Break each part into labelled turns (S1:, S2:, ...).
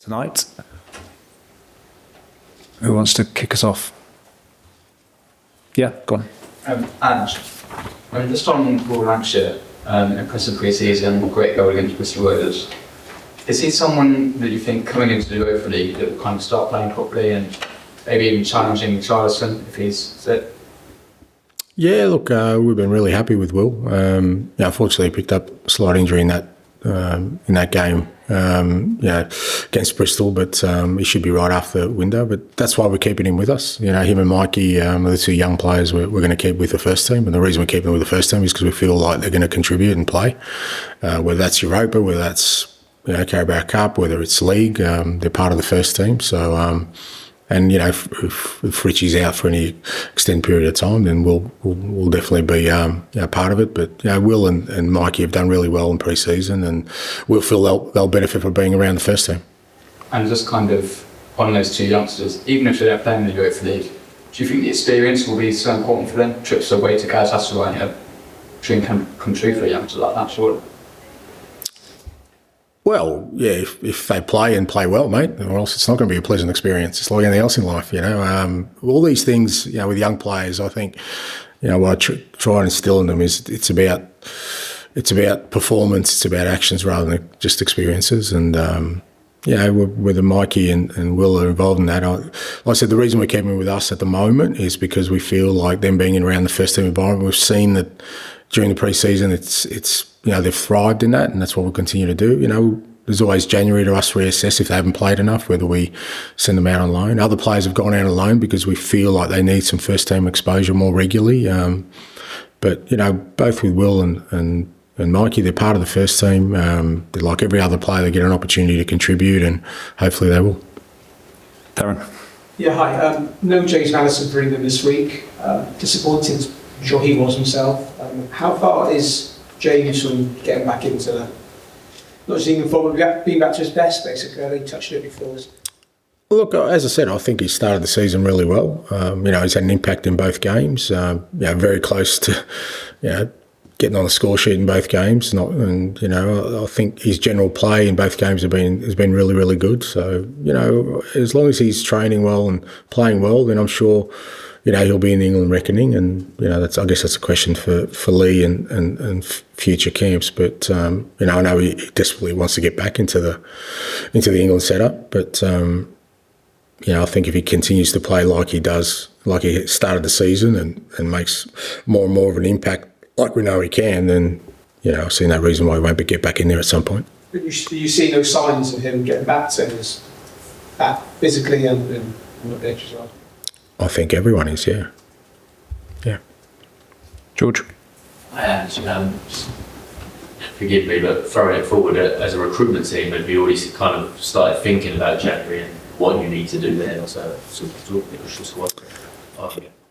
S1: tonight. Who wants to kick us off? Yeah, go on.
S2: Ange, just on Lankshear, impressive pre-season, great goal against Bristol Rovers. Is he someone that you think coming into the Europa League that will kind of start playing properly and maybe even challenging Charleston if he's fit?
S3: Yeah, look, we've been really happy with Will. Unfortunately, he picked up a slight injury in that game, against Bristol, but he should be right after the window. But that's why we're keeping him with us. You know, him and Mikey, the two young players, we're going to keep with the first team. And the reason we're keeping them with the first team is because we feel like they're going to contribute and play, whether that's Europa, whether that's Carabao Cup, whether it's League. They're part of the first team. So. And if Richie's out for any extended period of time, then we'll definitely be part of it. But Will and Mikey have done really well in pre-season, and we'll feel they'll benefit from being around the first team.
S2: And just kind of on those two youngsters, even if they don't play in the Europa League, do you think the experience will be so important for them? Trips away to Galatasaray, dream come true for a youngster like that, surely.
S3: Well, yeah, if they play and play well, mate, or else it's not going to be a pleasant experience. It's like anything else in life, all these things, with young players, I think, what I try and instill in them is it's about performance, it's about actions rather than just experiences. And, whether Mikey and Will are involved in that, like I said, the reason we're keeping them with us at the moment is because we feel like them being around the first team environment, we've seen that during the pre-season, it's they've thrived in that, and that's what we'll continue to do. There's always January to us reassess if they haven't played enough, whether we send them out on loan. Other players have gone out on loan because we feel like they need some first-team exposure more regularly. But both with Will and Mikey, they're part of the first team. They're like every other player; they get an opportunity to contribute, and hopefully they will.
S1: Darren.
S4: Yeah, hi. No James Maddison for England this week. Disappointed. I'm sure he was himself. How far is James from getting back into not just England football, but being back to his best, basically? I think you touched on it before.
S3: Look, as I said, I think he started the season really well. He's had an impact in both games. Very close to, getting on the score sheet in both games. I think his general play in both games has been really, really good. So, as long as he's training well and playing well, then I'm sure. He'll be in the England reckoning, and I guess that's a question for Lee and future camps. But I know he desperately wants to get back into the England setup. But I think if he continues to play like he does, like he started the season, and makes more and more of an impact, like we know he can, then I see no reason why he won't get back in there at some point.
S4: But you see no signs of him getting back to his back physically and on the pitch as well.
S3: I think everyone is, yeah.
S1: George?
S5: Forgive me, but throwing it forward as a recruitment team, have you already kind of started thinking about January and what you need to do there?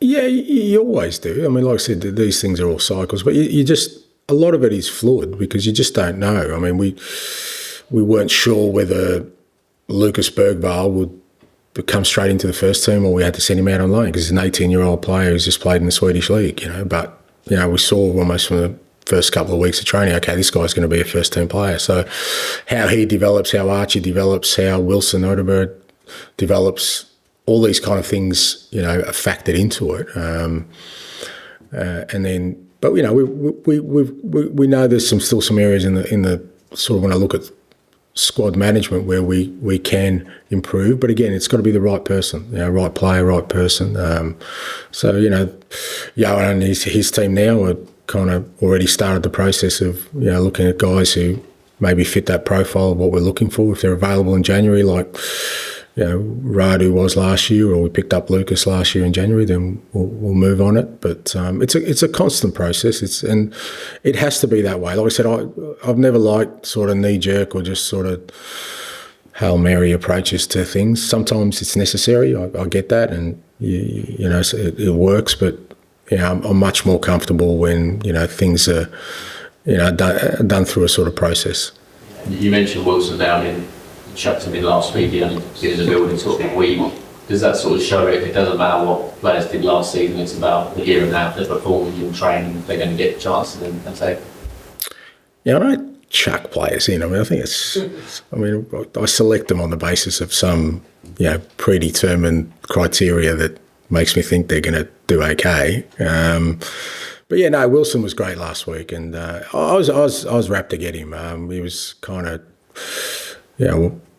S3: Yeah, you always do. I mean, like I said, these things are all cycles, but you just, a lot of it is fluid because you just don't know. I mean, we weren't sure whether Lucas Bergvall would come straight into the first team, or we had to send him out on loan because he's an 18-year-old player who's just played in the Swedish league, But, we saw almost from the first couple of weeks of training, okay, this guy's going to be a first-team player. So how he develops, how Archie develops, how Wilson Odobert develops, all these kind of things, are factored into it. But we know there's still some areas in the sort of when I look at squad management where we can improve, but again, it's got to be the right person, right player, right person. Johan and his team now are kind of already started the process of looking at guys who maybe fit that profile of what we're looking for. If they're available in January, like Radu was last year, or we picked up Lucas last year in January, then we'll move on it. But it's a constant process. And it has to be that way. Like I said, I've never liked sort of knee jerk or just sort of Hail Mary approaches to things. Sometimes it's necessary. I get that, and it works. But I'm much more comfortable when things are done through a sort of process.
S5: You mentioned Wilson down in. Chucked him in last week, he only did in the building sort of a week. Does that sort of show it doesn't matter what players did last season, it's about the year and a half they're performing in training, they're going to get chances and take?
S3: Yeah, chuck players in. I mean, I think I select them on the basis of some, predetermined criteria that makes me think they're going to do okay. But yeah, no, Wilson was great last week, and I was rapt to get him. He was kind of,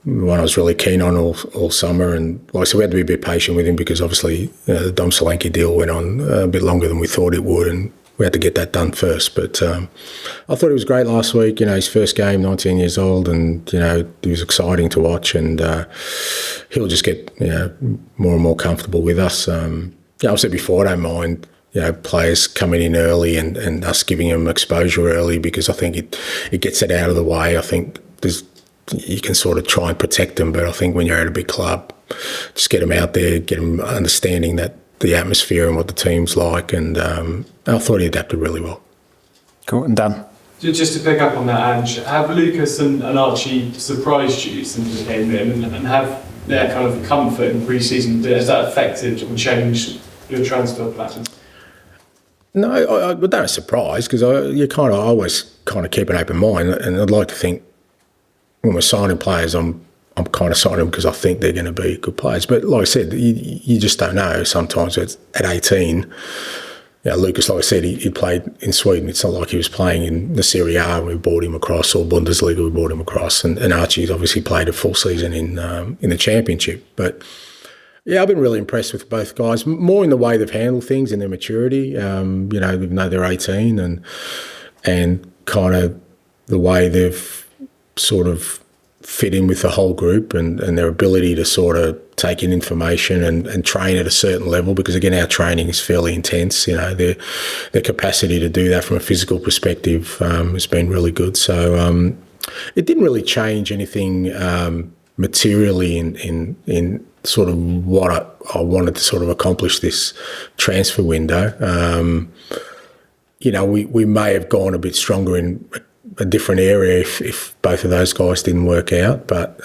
S3: one I was really keen on all summer, and like I said, we had to be a bit patient with him because obviously the Dom Solanke deal went on a bit longer than we thought it would, and we had to get that done first. But I thought he was great last week. His first game, 19 years old, and he was exciting to watch, and he'll just get more and more comfortable with us. I've said before, I don't mind players coming in early and us giving them exposure early, because I think it gets it out of the way. I think you can sort of try and protect them, but I think when you're at a big club, just get them out there, get them understanding that the atmosphere and what the team's like, and I thought he adapted really well.
S1: Cool. And Dan?
S6: Just to pick up on that, Ange, have Lucas and Archie surprised you since they came in, and have their kind of comfort in pre-season? Has that affected or changed your transfer plans?
S3: No, but that's a surprise, because I always kind of keep an open mind, and I'd like to think when we're signing players, I'm kind of signing them because I think they're going to be good players. But like I said, you just don't know. Sometimes at 18, Lucas, like I said, he played in Sweden. It's not like he was playing in the Serie A when we brought him across, or Bundesliga we brought him across. And Archie's obviously played a full season in the Championship. But yeah, I've been really impressed with both guys, more in the way they've handled things and their maturity, even though they're 18, and kind of the way they've sort of fit in with the whole group, and their ability to sort of take in information and train at a certain level, because again, our training is fairly intense. Their capacity to do that from a physical perspective has been really good. So it didn't really change anything materially in sort of what I wanted to sort of accomplish this transfer window. We may have gone a bit stronger in a different area if both of those guys didn't work out, but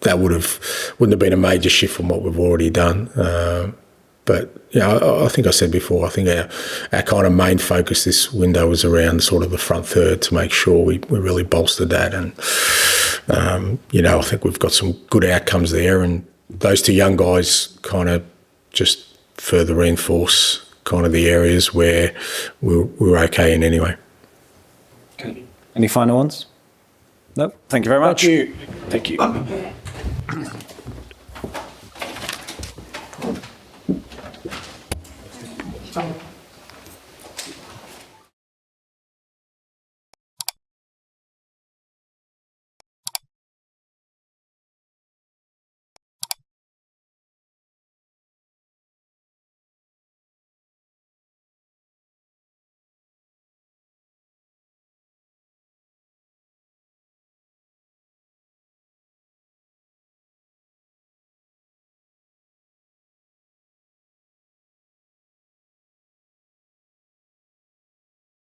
S3: that wouldn't have been a major shift from what we've already done. But I think I said before, I think our kind of main focus this window was around sort of the front third, to make sure we really bolstered that, and I think we've got some good outcomes there, and those two young guys kind of just further reinforce kind of the areas where we're okay in anyway.
S1: Okay. Any final ones? No. Thank you very much.
S3: Thank you.
S4: Thank you.